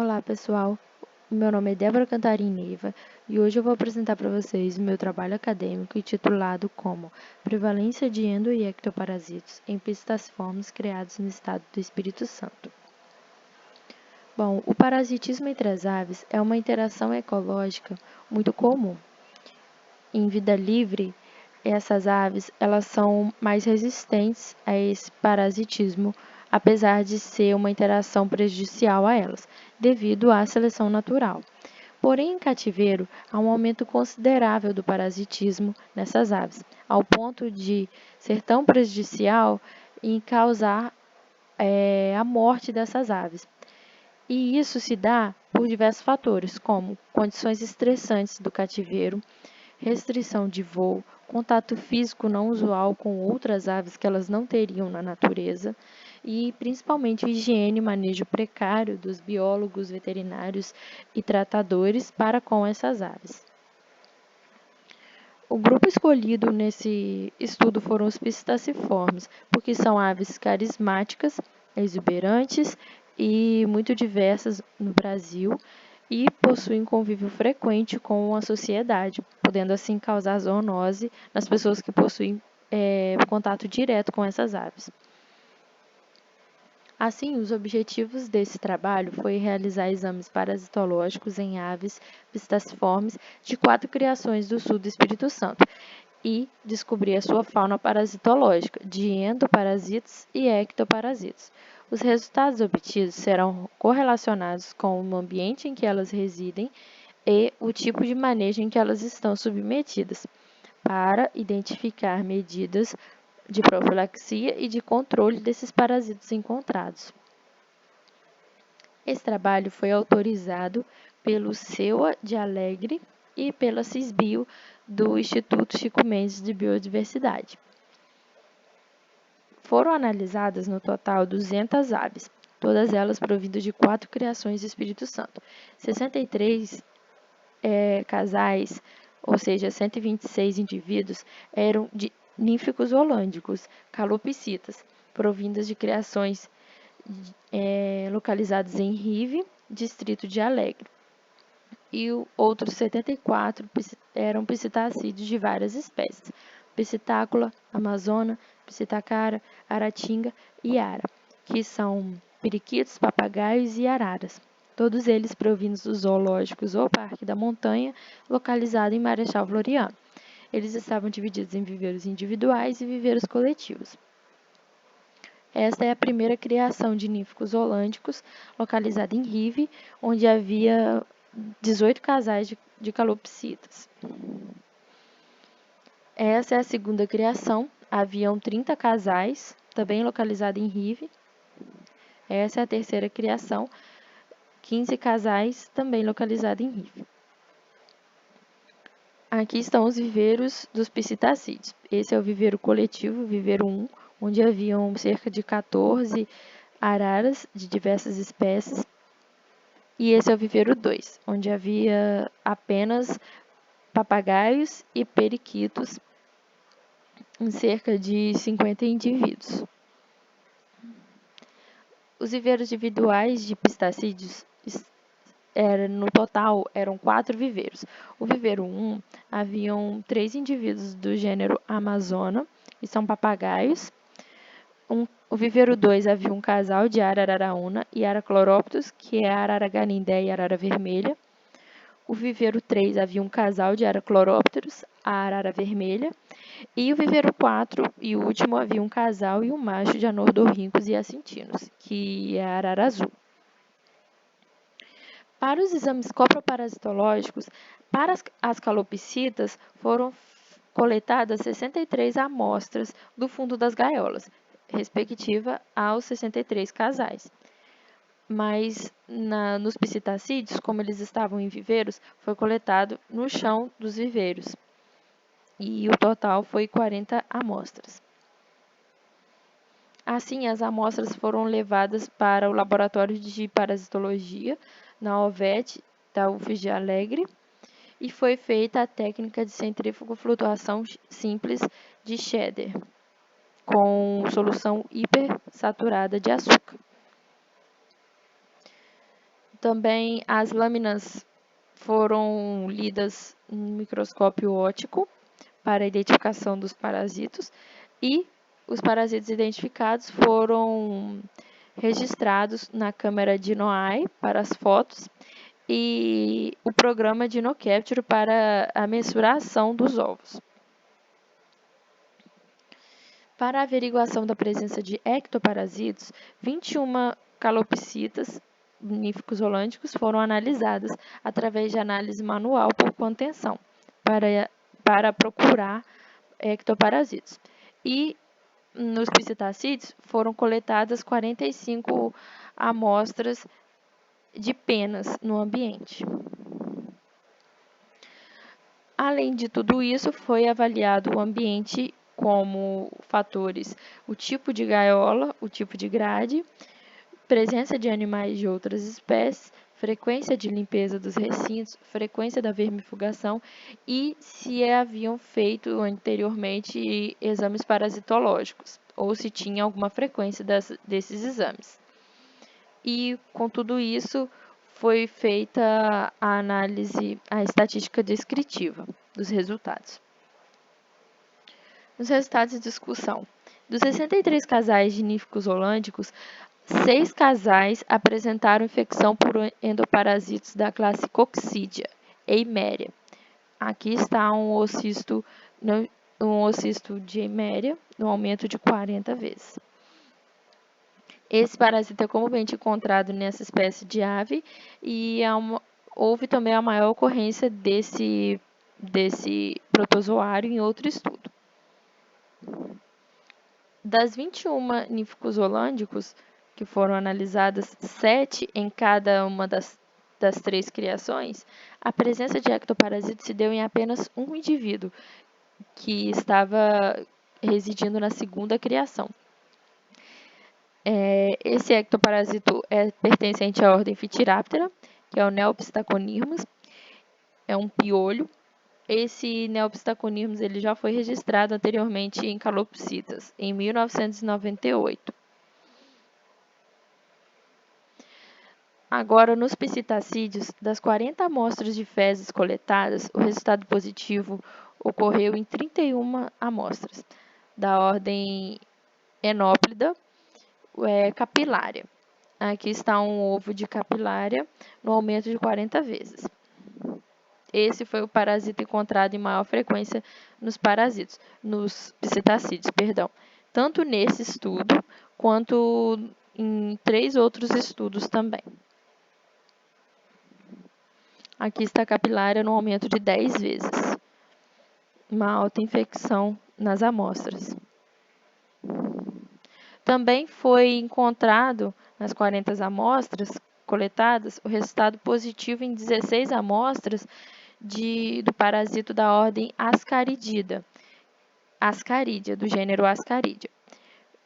Olá pessoal, meu nome é Débora Cantarim Neiva e hoje eu vou apresentar para vocês o meu trabalho acadêmico intitulado como Prevalência de endo- e ectoparasitos em psittaciformes criados no estado do Espírito Santo. Bom, o parasitismo entre as aves é uma interação ecológica muito comum. Em vida livre, essas aves elas são mais resistentes a esse parasitismo, apesar de ser uma interação prejudicial a elas, devido à seleção natural. Porém, em cativeiro, há um aumento considerável do parasitismo nessas aves, ao ponto de ser tão prejudicial e causar a morte dessas aves. E isso se dá por diversos fatores, como condições estressantes do cativeiro, restrição de voo, contato físico não usual com outras aves que elas não teriam na natureza e, principalmente, o higiene e manejo precário dos biólogos, veterinários e tratadores para com essas aves. O grupo escolhido nesse estudo foram os psittaciformes, porque são aves carismáticas, exuberantes e muito diversas no Brasil e possuem convívio frequente com a sociedade, podendo assim causar zoonose nas pessoas que possuem contato direto com essas aves. Assim, os objetivos desse trabalho foi realizar exames parasitológicos em aves psittaciformes de 4 criações do sul do Espírito Santo e descobrir a sua fauna parasitológica de endoparasitos e ectoparasitos. Os resultados obtidos serão correlacionados com o ambiente em que elas residem e o tipo de manejo em que elas estão submetidas, para identificar medidas de profilaxia e de controle desses parasitos encontrados. Esse trabalho foi autorizado pelo CEUA de Alegre e pela CISBio do Instituto Chico Mendes de Biodiversidade. Foram analisadas no total 200 aves, todas elas provindas de 4 criações do Espírito Santo. 63 casais, ou seja, 126 indivíduos, eram de nínficos holândicos, calopsitas, provindas de criações localizadas em Rive, distrito de Alegre. E outros 74 eram psittacídeos de várias espécies: psittacula, amazona, psittacara, aratinga e ara, que são periquitos, papagaios e araras. Todos eles provindos dos zoológicos ou Parque da Montanha, localizado em Marechal Floriano. Eles estavam divididos em viveiros individuais e viveiros coletivos. Esta é a primeira criação de nínficos holândicos, localizada em Rive, onde havia 18 casais de calopsitas. Essa é a segunda criação, haviam 30 casais, também localizada em Rive. Essa é a terceira criação, 15 casais, também localizada em Rive. Aqui estão os viveiros dos psittacídeos. Esse é o viveiro coletivo, viveiro 1, onde haviam cerca de 14 araras de diversas espécies. E esse é o viveiro 2, onde havia apenas papagaios e periquitos em cerca de 50 indivíduos. Os viveiros individuais de psittacídeos no total eram 4 viveiros. O viveiro 1 haviam 3 indivíduos do gênero Amazona, que são papagaios. O viveiro 2 havia um casal de araraúna e aracloróptos, que é a arara ganindé e a arara vermelha. O viveiro 3 havia um casal de araclorópteros, a arara vermelha. E o viveiro 4 e o último havia um casal e um macho de anortorrincos e assintinos, que é a arara azul. Para os exames coproparasitológicos, para as calopsitas, foram coletadas 63 amostras do fundo das gaiolas, respectiva aos 63 casais. Mas nos psittacídeos, como eles estavam em viveiros, foi coletado no chão dos viveiros. E o total foi 40 amostras. Assim, as amostras foram levadas para o laboratório de parasitologia na OVET da UFG Alegre e foi feita a técnica de centrífugo-flutuação simples de Scheder, com solução hipersaturada de açúcar. Também as lâminas foram lidas em microscópio óptico para a identificação dos parasitos e os parasitos identificados foram registrados na câmera DynoEye para as fotos e o programa DynoCapture para a mensuração dos ovos. Para a averiguação da presença de ectoparasitos, 21 calopsitas níficos holândicos foram analisadas através de análise manual por contenção para procurar ectoparasitos. E nos psitacídeos foram coletadas 45 amostras de penas no ambiente. Além de tudo isso, foi avaliado o ambiente como fatores: o tipo de gaiola, o tipo de grade, presença de animais de outras espécies, frequência de limpeza dos recintos, frequência da vermifugação e se haviam feito anteriormente exames parasitológicos ou se tinha alguma frequência desses exames. E com tudo isso foi feita a análise, a estatística descritiva dos resultados. Nos resultados de discussão, dos 63 casais de níficos holândicos, 6 casais apresentaram infecção por endoparasitos da classe Coccidia, Eimeria. Aqui está um ocisto de Eimeria, no aumento de 40 vezes. Esse parasita é comumente encontrado nessa espécie de ave e houve também a maior ocorrência desse protozoário em outro estudo. Das 21 níficos holândicos que foram analisadas, 7 em cada uma das 3 criações, a presença de ectoparasitos se deu em apenas um indivíduo, que estava residindo na segunda criação. Esse ectoparasito é pertencente à ordem Phytophthora, que é o Neopistaconimus, é um piolho. Esse Neopistaconimus ele já foi registrado anteriormente em calopsitas, em 1998. Agora, nos psitacídeos, das 40 amostras de fezes coletadas, o resultado positivo ocorreu em 31 amostras, da ordem Enóplida capilária. Aqui está um ovo de capilária no aumento de 40 vezes. Esse foi o parasita encontrado em maior frequência nos psitacídeos, tanto nesse estudo quanto em 3 outros estudos também. Aqui está a capilária no aumento de 10 vezes, uma alta infecção nas amostras. Também foi encontrado nas 40 amostras coletadas o resultado positivo em 16 amostras do parasito da ordem Ascaridida, do gênero Ascaridia.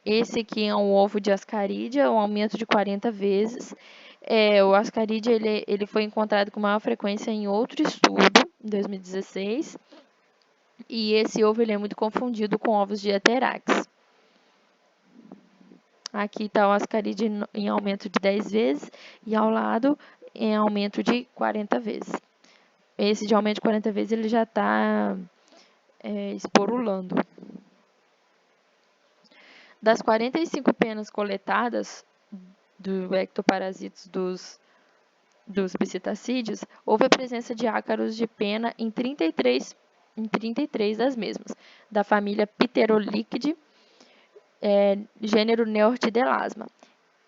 Esse aqui é um ovo de Ascaridia, um aumento de 40 vezes. O Ascaridia ele foi encontrado com maior frequência em outro estudo, em 2016, e esse ovo ele é muito confundido com ovos de Aterax. Aqui está o Ascaridia em aumento de 10 vezes e ao lado em aumento de 40 vezes. Esse de aumento de 40 vezes ele já está esporulando. Das 45 penas coletadas do ectoparasitos dos psitacídeos, houve a presença de ácaros de pena em 33 das mesmas, da família Pterolicidae, gênero Neortidelasma.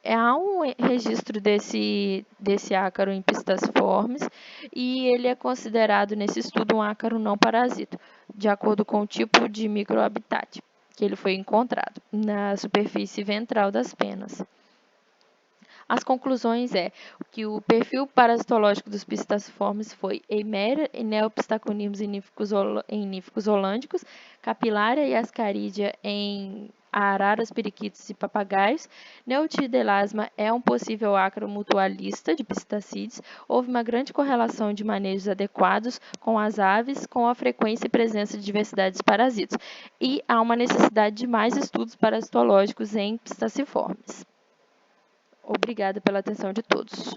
Há um registro desse ácaro em Pistaciformes e ele é considerado nesse estudo um ácaro não parasito, de acordo com o tipo de microhabitat que ele foi encontrado na superfície ventral das penas. As conclusões que o perfil parasitológico dos pistaciformes foi Eimeria e Neopistaconimus em níficos holândicos, Capilária e Ascaridia em araras, periquitos e papagaios. Neotidelasma é um possível ácaro mutualista de pistacídeos. Houve uma grande correlação de manejos adequados com as aves, com a frequência e presença de diversidade de parasitos. E há uma necessidade de mais estudos parasitológicos em pistaciformes. Obrigada pela atenção de todos.